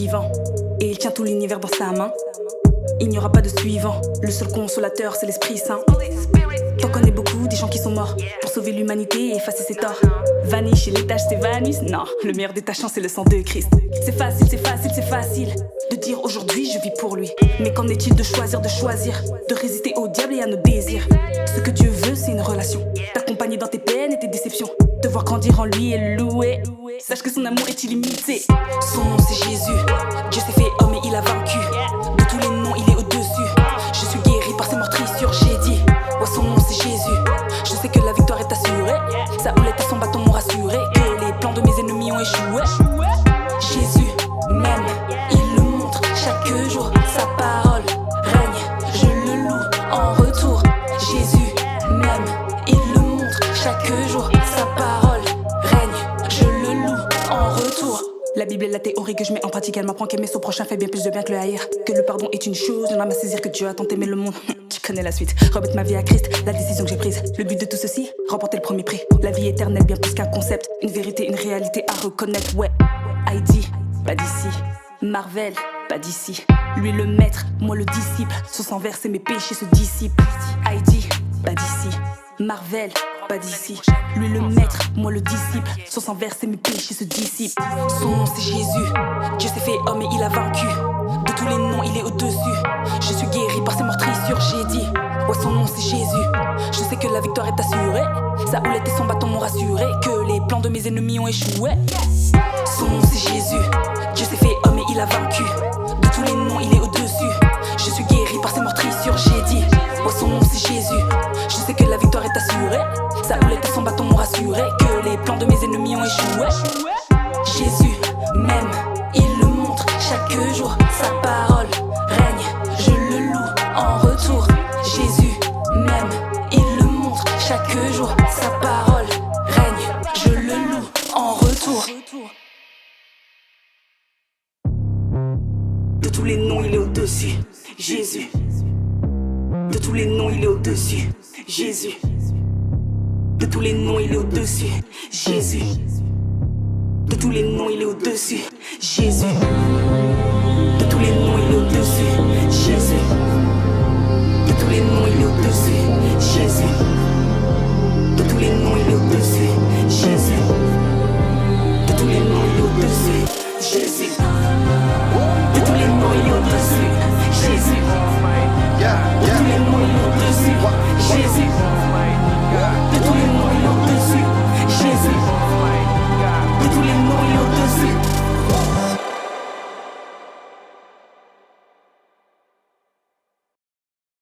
vivant. Et il tient tout l'univers dans sa main. Il n'y aura pas de suivant. Le seul consolateur, c'est l'Esprit Saint. T'en connais beaucoup, des gens qui sont morts pour sauver l'humanité et effacer ses torts. Vanish et les tâches, c'est Vanus. Non, le meilleur des tâchants, c'est le sang de Christ. C'est facile, c'est facile, c'est facile de dire aujourd'hui je vis pour lui. Mais qu'en est-il de choisir, de résister au diable et à nos désirs? Ce que Dieu veut, c'est une relation, t'accompagner dans tes peines et tes déceptions, te voir grandir en lui et le louer. Sache que son amour est illimité. Son nom c'est Jésus. Dieu s'est fait homme et il a vaincu. De tous les noms, il est au-dessus. Je suis guéri par ses meurtrissures, j'ai dit. Ouais, son nom c'est Jésus. Je sais que la victoire est assurée. Sa houlette et son bâton m'ont rassuré que les plans de mes ennemis ont échoué. Jésus m'aime, il le montre chaque jour. Sa parole règne, je le loue en retour. Jésus m'aime, il le montre chaque jour. Sa parole règne, je le loue en retour. La Bible est la théorie que je mets en pratique. Elle m'apprend qu'aimer son prochain fait bien plus de bien que le haïr. Que le pardon est une chose, l'homme à saisir que Dieu a tant aimé le monde. Tu connais la suite, remettre ma vie à Christ, la décision que j'ai prise. Le but de tout ceci, remporter le premier prix. La vie éternelle, bien plus qu'un concept. Une vérité, une réalité à reconnaître, ouais. Heidi, pas d'ici. Marvel, pas d'ici. Lui le maître, moi le disciple. Son sang verse et mes péchés se dissipent. Heidi, pas d'ici. Marvel, pas d'ici. Lui le maître, moi le disciple. Son sang verse et mes péchés se dissipent. Son nom c'est Jésus. Dieu s'est fait homme et il a vaincu. De tous les noms, il est au-dessus. Je suis guéri par ses meurtrissures, j'ai dit. Ouais, son nom c'est Jésus. Je sais que la victoire est assurée. Sa houlette et son bâton m'ont rassuré que les plans de mes ennemis ont échoué. Son nom c'est Jésus. Dieu s'est fait homme et il a vaincu. De tous les noms, il est au-dessus. Je suis guéri par ses meurtrissures, j'ai dit. Ouais, son nom c'est Jésus. Je sais que la victoire est assurée. Sa houlette et son bâton m'ont rassuré que les plans de mes ennemis ont échoué. Jésus m'aime, il le montre chaque jour. Sa parole règne, je le loue en retour. Jésus m'aime, il le montre chaque jour. Sa parole règne, je le loue en retour. De tous les noms, il est au-dessus. Jésus. De tous les noms, il est au-dessus. Jésus. De tous les noms, il est au-dessus. Jésus. De tous les noms, il est au-dessus. Jésus. De tous les noms, il est au-dessus. Jésus. De tous les noms, il est au-dessus.